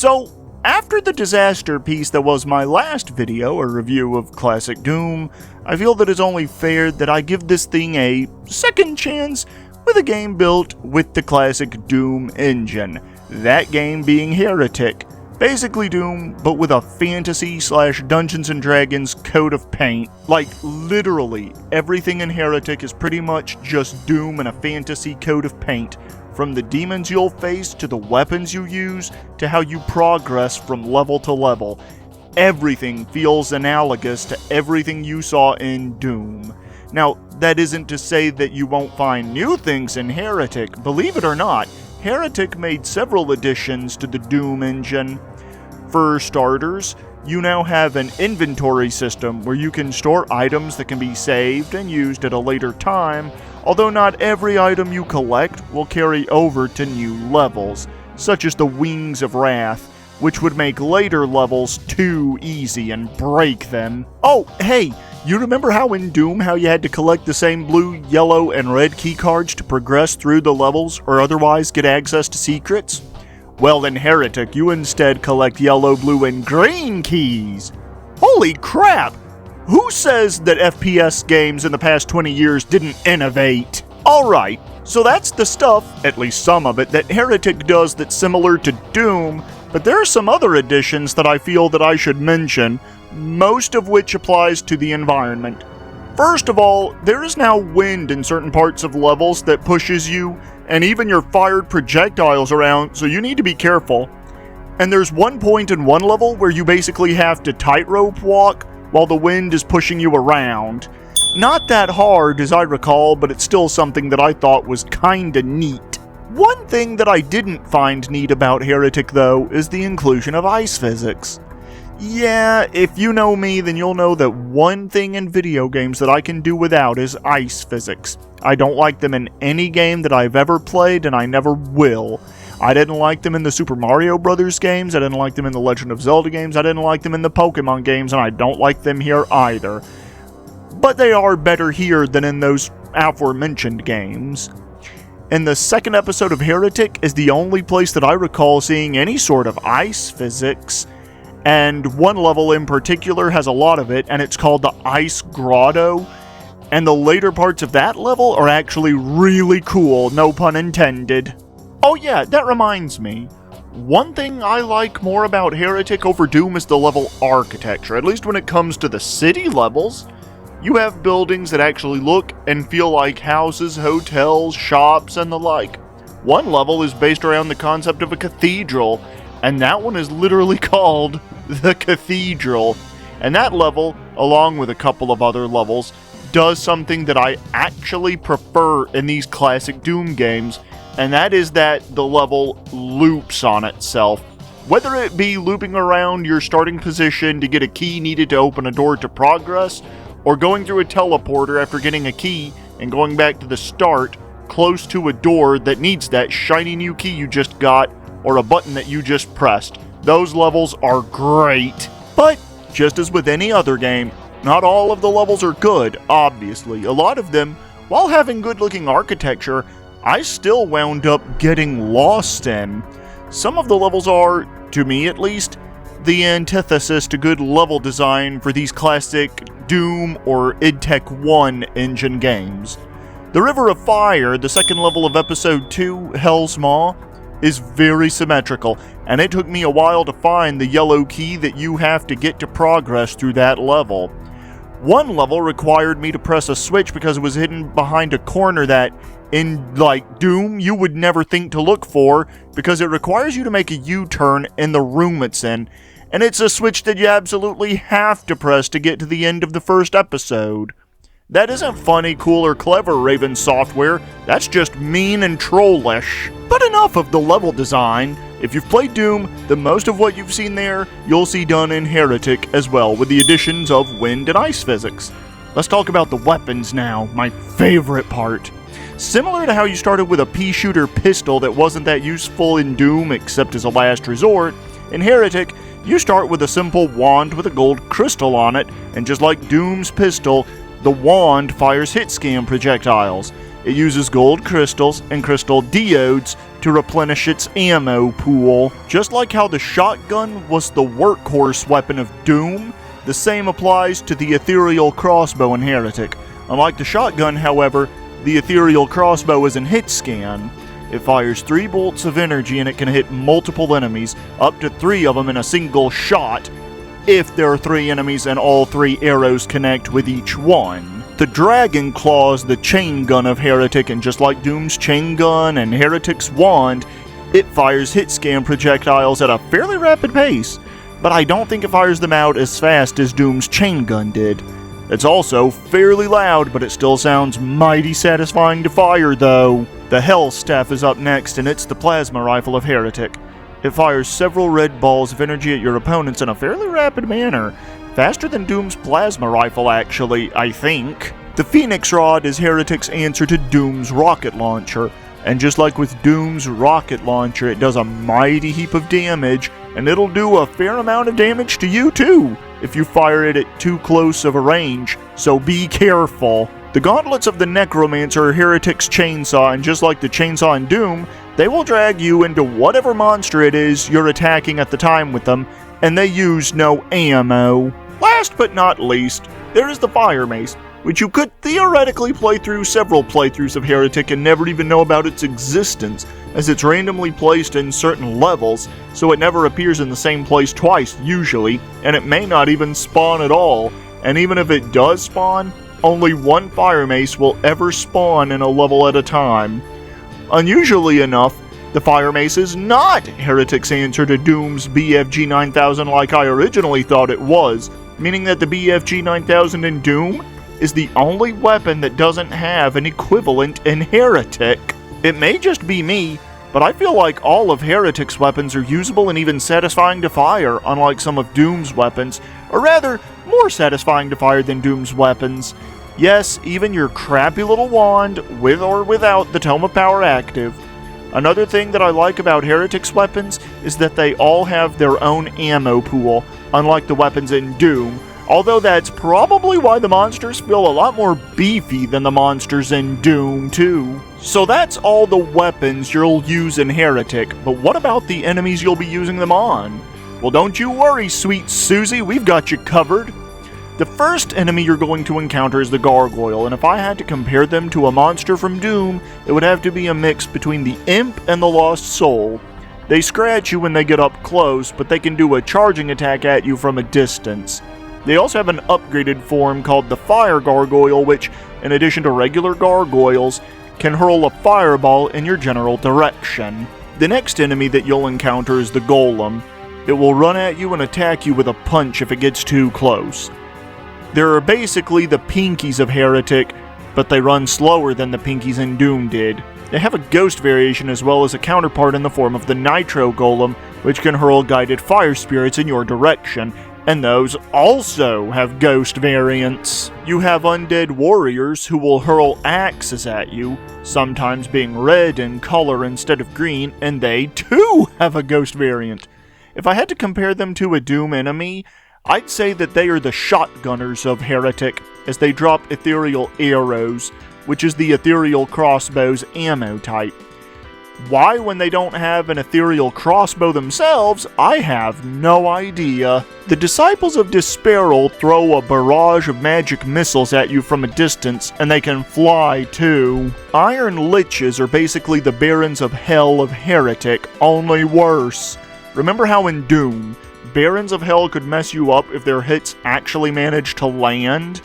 So, after the disaster piece that was my last video, a review of classic Doom, I feel that it's only fair that I give this thing a second chance with a game built with the classic Doom engine. That game being Heretic. Basically Doom, but with a fantasy/Dungeons & Dragons coat of paint. Like, literally, everything in Heretic is pretty much just Doom and a fantasy coat of paint. From the demons you'll face, to the weapons you use, to how you progress from level to level. Everything feels analogous to everything you saw in Doom. Now, that isn't to say that you won't find new things in Heretic. Believe it or not, Heretic made several additions to the Doom engine. For starters, you now have an inventory system where you can store items that can be saved and used at a later time, although not every item you collect will carry over to new levels, such as the Wings of Wrath, which would make later levels too easy and break them. Oh, hey, you remember how in Doom how you had to collect the same blue, yellow, and red keycards to progress through the levels or otherwise get access to secrets? Well, in Heretic, you instead collect yellow, blue, and green keys. Holy crap! Who says that FPS games in the past 20 years didn't innovate? Alright, so that's the stuff, at least some of it, that Heretic does that's similar to Doom, but there are some other additions that I feel that I should mention, most of which applies to the environment. First of all, there is now wind in certain parts of levels that pushes you, and even your fired projectiles around, so you need to be careful. And there's one point in one level where you basically have to tightrope walk while the wind is pushing you around. Not that hard as I recall, but it's still something that I thought was kinda neat. One thing that I didn't find neat about Heretic though is the inclusion of ice physics. Yeah, if you know me, then you'll know that one thing in video games that I can do without is ice physics. I don't like them in any game that I've ever played, and I never will. I didn't like them in the Super Mario Brothers games, I didn't like them in the Legend of Zelda games, I didn't like them in the Pokemon games, and I don't like them here either. But they are better here than in those aforementioned games. And the second episode of Heretic is the only place that I recall seeing any sort of ice physics. And one level in particular has a lot of it, and it's called the Ice Grotto. And the later parts of that level are actually really cool, no pun intended. Oh yeah, that reminds me. One thing I like more about Heretic over Doom is the level architecture, at least when it comes to the city levels. You have buildings that actually look and feel like houses, hotels, shops, and the like. One level is based around the concept of a cathedral, and that one is literally called the Cathedral. And that level, along with a couple of other levels, does something that I actually prefer in these classic Doom games, and that is that the level loops on itself. Whether it be looping around your starting position to get a key needed to open a door to progress, or going through a teleporter after getting a key and going back to the start close to a door that needs that shiny new key you just got, or a button that you just pressed. Those levels are great. But, just as with any other game, not all of the levels are good, obviously. A lot of them, while having good-looking architecture, I still wound up getting lost in. Some of the levels are, to me at least, the antithesis to good level design for these classic Doom or id Tech 1 engine games. The River of Fire, the second level of Episode 2, Hell's Maw, is very symmetrical, and it took me a while to find the yellow key that you have to get to progress through that level. One level required me to press a switch because it was hidden behind a corner that, in like Doom, you would never think to look for, because it requires you to make a U-turn in the room it's in, and it's a switch that you absolutely have to press to get to the end of the first episode. That isn't funny, cool, or clever, Raven Software. That's just mean and trollish. But enough of the level design. If you've played Doom, then most of what you've seen there, you'll see done in Heretic as well, with the additions of wind and ice physics. Let's talk about the weapons now, my favorite part. Similar to how you started with a pea-shooter pistol that wasn't that useful in Doom except as a last resort, in Heretic, you start with a simple wand with a gold crystal on it, and just like Doom's pistol, the wand fires hit scan projectiles. It uses gold crystals and crystal diodes to replenish its ammo pool. Just like how the shotgun was the workhorse weapon of Doom, the same applies to the ethereal crossbow in Heretic. Unlike the shotgun, however, the ethereal crossbow is an hit scan. It fires 3 bolts of energy and it can hit multiple enemies, up to 3 of them in a single shot, if there are 3 enemies and all 3 arrows connect with each one. The Dragon Claw is the chain gun of Heretic, and just like Doom's chain gun and Heretic's wand, it fires hit scan projectiles at a fairly rapid pace, but I don't think it fires them out as fast as Doom's chain gun did. It's also fairly loud, but it still sounds mighty satisfying to fire though. The Hell Staff is up next, and it's the plasma rifle of Heretic. It fires several red balls of energy at your opponents in a fairly rapid manner. Faster than Doom's plasma rifle, actually, I think. The Phoenix Rod is Heretic's answer to Doom's rocket launcher. And just like with Doom's rocket launcher, it does a mighty heap of damage, and it'll do a fair amount of damage to you too, if you fire it at too close of a range, so be careful. The gauntlets of the Necromancer are Heretic's chainsaw, and just like the chainsaw in Doom, they will drag you into whatever monster it is you're attacking at the time with them, and they use no ammo. Last but not least, there is the Fire Mace, which you could theoretically play through several playthroughs of Heretic and never even know about its existence, as it's randomly placed in certain levels, so it never appears in the same place twice usually, and it may not even spawn at all, and even if it does spawn, only one Fire Mace will ever spawn in a level at a time. Unusually enough, the Fire Mace is not Heretic's answer to Doom's BFG 9000 like I originally thought it was, meaning that the BFG 9000 in Doom is the only weapon that doesn't have an equivalent in Heretic. It may just be me, but I feel like all of Heretic's weapons are usable and even satisfying to fire, unlike some of Doom's weapons, or rather, more satisfying to fire than Doom's weapons. Yes, even your crappy little wand, with or without the Tome of Power active. Another thing that I like about Heretic's weapons is that they all have their own ammo pool, unlike the weapons in Doom, although that's probably why the monsters feel a lot more beefy than the monsters in Doom too. So that's all the weapons you'll use in Heretic, but what about the enemies you'll be using them on? Well, don't you worry, sweet Susie, we've got you covered. The first enemy you're going to encounter is the Gargoyle, and if I had to compare them to a monster from Doom, it would have to be a mix between the Imp and the Lost Soul. They scratch you when they get up close, but they can do a charging attack at you from a distance. They also have an upgraded form called the Fire Gargoyle, which, in addition to regular gargoyles, can hurl a fireball in your general direction. The next enemy that you'll encounter is the Golem. It will run at you and attack you with a punch if it gets too close. There are basically the Pinkies of Heretic, but they run slower than the Pinkies in Doom did. They have a ghost variation as well as a counterpart in the form of the Nitro Golem, which can hurl guided fire spirits in your direction, and those also have ghost variants. You have undead warriors who will hurl axes at you, sometimes being red in color instead of green, and they too have a ghost variant. If I had to compare them to a Doom enemy, I'd say that they are the shotgunners of Heretic, as they drop ethereal arrows, which is the ethereal crossbow's ammo type. Why, when they don't have an ethereal crossbow themselves, I have no idea. The Disciples of Despair throw a barrage of magic missiles at you from a distance, and they can fly too. Iron Liches are basically the Barons of Hell of Heretic, only worse. Remember how in Doom, Barons of Hell could mess you up if their hits actually managed to land?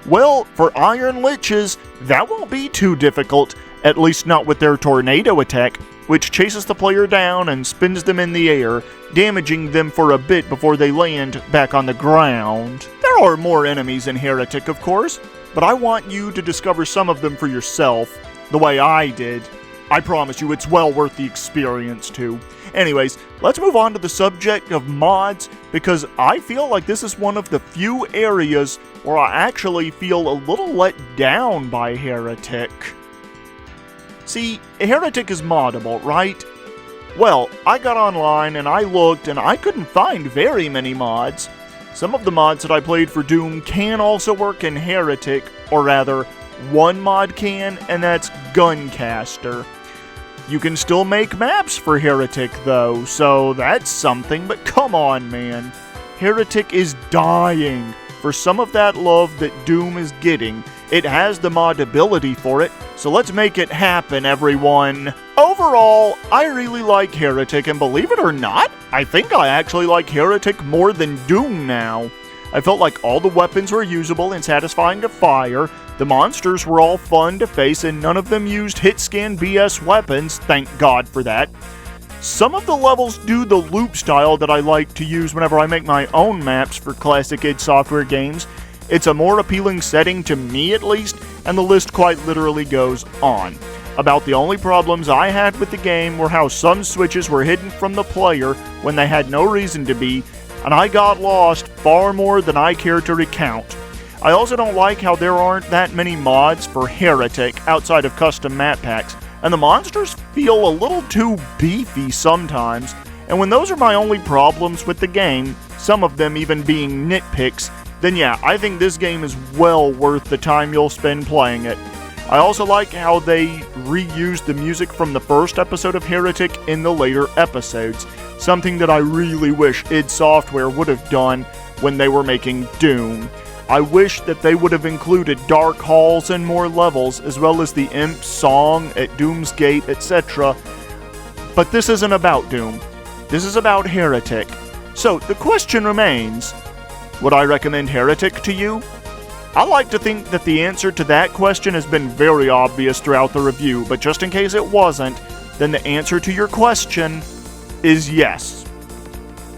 Well, for Iron Liches, that won't be too difficult, at least not with their tornado attack, which chases the player down and spins them in the air, damaging them for a bit before they land back on the ground. There are more enemies in Heretic, of course, but I want you to discover some of them for yourself, the way I did. I promise you it's well worth the experience too. Anyways, let's move on to the subject of mods, because I feel like this is one of the few areas where I actually feel a little let down by Heretic. See, Heretic is moddable, right? Well, I got online and I looked and I couldn't find very many mods. Some of the mods that I played for Doom can also work in Heretic, or rather, one mod can, and that's Guncaster. You can still make maps for Heretic, though, so that's something, but come on, man. Heretic is dying for some of that love that Doom is getting. It has the modability for it, so let's make it happen, everyone. Overall, I really like Heretic, and believe it or not, I think I actually like Heretic more than Doom now. I felt like all the weapons were usable and satisfying to fire, the monsters were all fun to face, and none of them used hit-scan BS weapons, thank God for that. Some of the levels do the loop style that I like to use whenever I make my own maps for classic id Software games. It's a more appealing setting to me at least, and the list quite literally goes on. About the only problems I had with the game were how some switches were hidden from the player when they had no reason to be, and I got lost far more than I care to recount. I also don't like how there aren't that many mods for Heretic outside of custom map packs, and the monsters feel a little too beefy sometimes, and when those are my only problems with the game, some of them even being nitpicks, then yeah, I think this game is well worth the time you'll spend playing it. I also like how they reused the music from the first episode of Heretic in the later episodes, something that I really wish id Software would have done when they were making Doom. I wish that they would have included dark halls and more levels, as well as the Imp song at Doom's Gate, etc. But this isn't about Doom. This is about Heretic. So, the question remains, would I recommend Heretic to you? I like to think that the answer to that question has been very obvious throughout the review, but just in case it wasn't, then the answer to your question is yes.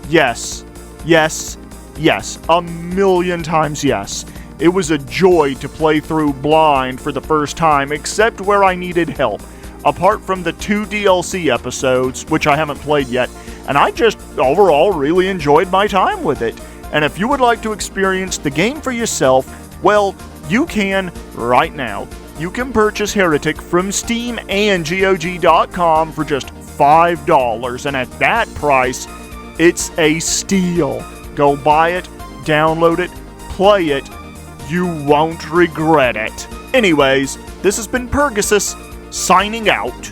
Yes. Yes. Yes. A million times yes. It was a joy to play through blind for the first time, except where I needed help. Apart from the 2 DLC episodes, which I haven't played yet, and I just overall really enjoyed my time with it. And if you would like to experience the game for yourself, well, you can right now. You can purchase Heretic from Steam and GOG.com for just $5, and at that price, it's a steal. Go buy it, download it, play it. You won't regret it. Anyways, this has been Pergasus, signing out.